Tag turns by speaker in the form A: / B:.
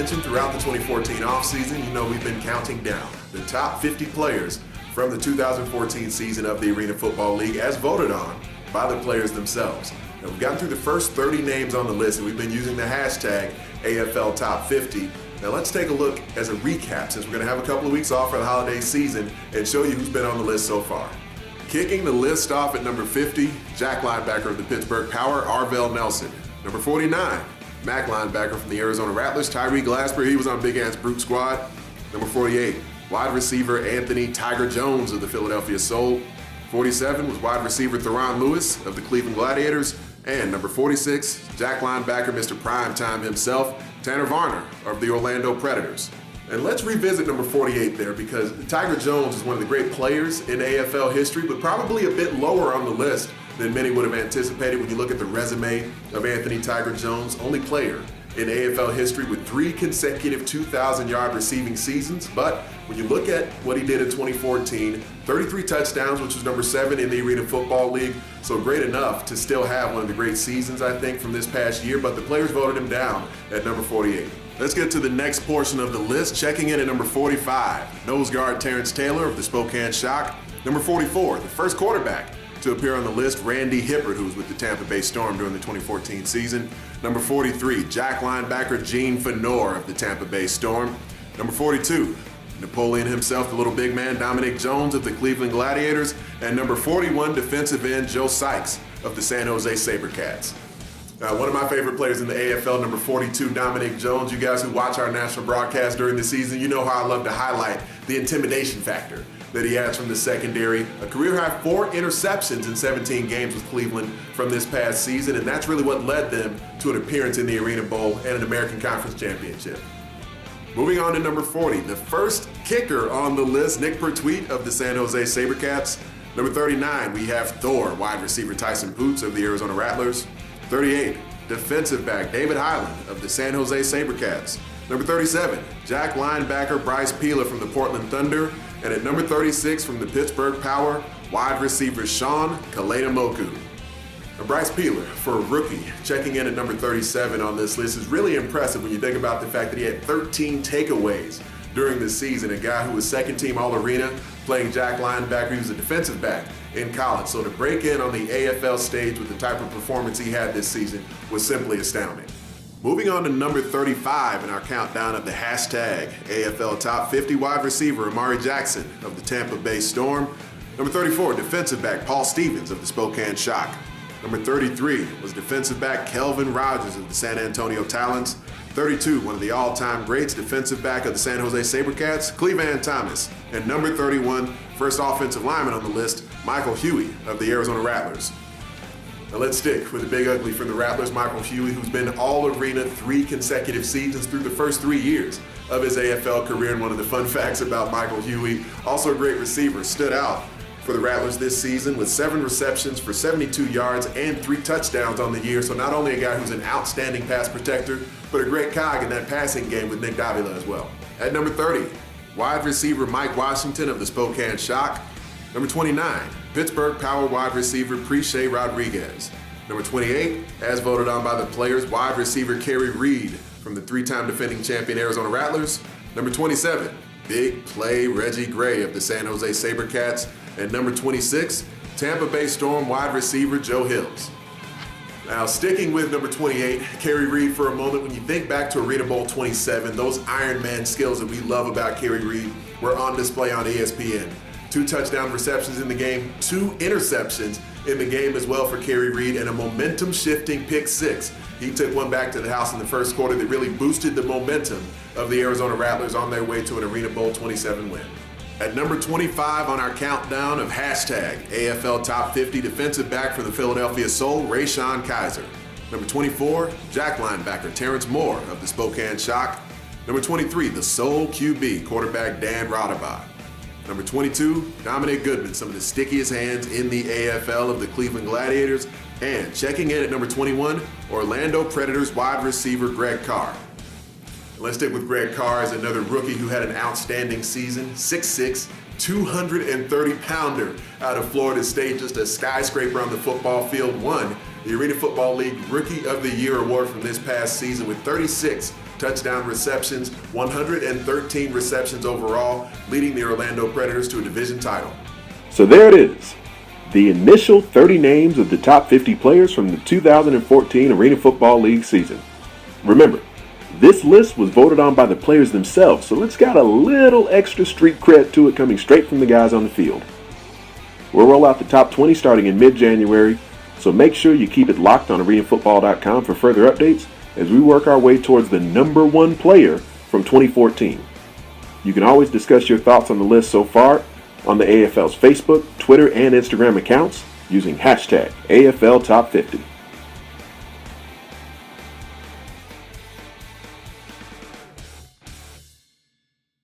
A: attention throughout the 2014 offseason, you know we've been counting down the top 50 players from the 2014 season of the Arena Football League as voted on by the players themselves. Now, we've gotten through the first 30 names on the list, and we've been using the hashtag AFL Top 50. Now let's take a look as a recap, since we're going to have a couple of weeks off for the holiday season, and show you who's been on the list so far. Kicking the list off at number 50, Jack linebacker of the Pittsburgh Power, Arvell Nelson. Number 49, Mac linebacker from the Arizona Rattlers, Tyree Glasper. He was on Big Ant's Brute Squad. Number 48, wide receiver Anthony Tiger Jones of the Philadelphia Soul. 47 was wide receiver Theron Lewis of the Cleveland Gladiators. And number 46, Jack linebacker Mr. Primetime himself, Tanner Varner of the Orlando Predators. And let's revisit number 48 there, because Tiger Jones is one of the great players in AFL history, but probably a bit lower on the list than many would have anticipated when you look at the resume of Anthony Tiger Jones, only player in AFL history with 3 consecutive 2,000-yard receiving seasons. But when you look at what he did in 2014, 33 touchdowns, which was number 7 in the Arena Football League, so great enough to still have one of the great seasons, I think, from this past year, but the players voted him down at number 48. Let's get to the next portion of the list. Checking in at number 45, nose guard Terrence Taylor of the Spokane Shock. Number 44, the first quarterback to appear on the list, Randy Hibbert, who was with the Tampa Bay Storm during the 2014 season. Number 43, Jack linebacker Gene Fenor of the Tampa Bay Storm. Number 42, Napoleon himself, the little big man, Dominic Jones of the Cleveland Gladiators. And number 41, defensive end Joe Sykes of the San Jose SaberCats. One of my favorite players in the AFL, number 42, Dominic Jones. You guys who watch our national broadcast during the season, you know how I love to highlight the intimidation factor that he has from the secondary. A career-high 4 interceptions in 17 games with Cleveland from this past season, and that's really what led them to an appearance in the Arena Bowl and an American Conference Championship. Moving on to number 40, the first kicker on the list, Nick Pertwee of the San Jose SaberCats. Number 39, we have Thor, wide receiver Tyson Poots of the Arizona Rattlers. 38, defensive back David Highland of the San Jose SaberCats. Number 37, Jack linebacker Bryce Peeler from the Portland Thunder. And at number 36 from the Pittsburgh Power, wide receiver Sean Kalena-Moku. Bryce Peeler, for a rookie, checking in at number 37 on this list is really impressive when you think about the fact that he had 13 takeaways during the season. A guy who was second team All-Arena, playing Jack linebacker. He was a defensive back in college. So to break in on the AFL stage with the type of performance he had this season was simply astounding. Moving on to number 35 in our countdown of the hashtag AFL Top 50, wide receiver Amari Jackson of the Tampa Bay Storm. Number 34, defensive back Paul Stevens of the Spokane Shock. Number 33 was defensive back Kelvin Rogers of the San Antonio Talons. 32, one of the all-time greats, defensive back of the San Jose SaberCats, Cleveland Thomas. And number 31, first offensive lineman on the list, Michael Huey of the Arizona Rattlers. Now let's stick with the big ugly from the Rattlers, Michael Huey, who's been All-Arena 3 consecutive seasons through the first 3 years of his AFL career. And one of the fun facts about Michael Huey, also a great receiver, stood out for the Rattlers this season with 7 receptions for 72 yards and 3 touchdowns on the year. So not only a guy who's an outstanding pass protector, but a great cog in that passing game with Nick Davila as well. At number 30, wide receiver Mike Washington of the Spokane Shock. Number 29, Pittsburgh Power wide receiver Preche Rodriguez. Number 28, as voted on by the players, wide receiver Kerry Reed from the 3-time defending champion Arizona Rattlers. Number 27, big play Reggie Gray of the San Jose SaberCats. And number 26, Tampa Bay Storm wide receiver Joe Hills. Now, sticking with number 28, Kerry Reed for a moment, when you think back to Arena Bowl 27, those Iron Man skills that we love about Kerry Reed were on display on ESPN. 2 touchdown receptions in the game, 2 interceptions in the game as well for Kerry Reed, and a momentum-shifting pick 6. He took one back to the house in the first quarter that really boosted the momentum of the Arizona Rattlers on their way to an Arena Bowl 27 win. At number 25 on our countdown of hashtag AFL Top 50, defensive back for the Philadelphia Soul, Rayshon Kaiser. Number 24, Jack linebacker Terrence Moore of the Spokane Shock. Number 23, the Soul QB, quarterback Dan Rodabah. Number 22, Dominic Goodman, some of the stickiest hands in the AFL of the Cleveland Gladiators. And checking in at number 21, Orlando Predators wide receiver Greg Carr. Let's stick with Greg Carr as another rookie who had an outstanding season. 6'6", 230-pounder out of Florida State, just a skyscraper on the football field, won the Arena Football League Rookie of the Year award from this past season with 36 touchdown receptions, 113 receptions overall, leading the Orlando Predators to a division title.
B: So there it is, the initial 30 names of the top 50 players from the 2014 Arena Football League season. Remember, this list was voted on by the players themselves, so it's got a little extra street cred to it coming straight from the guys on the field. We'll roll out the top 20 starting in mid-January, so make sure you keep it locked on arenafootball.com for further updates as we work our way towards the number one player from 2014. You can always discuss your thoughts on the list so far on the AFL's Facebook, Twitter, and Instagram accounts using hashtag AFL Top 50.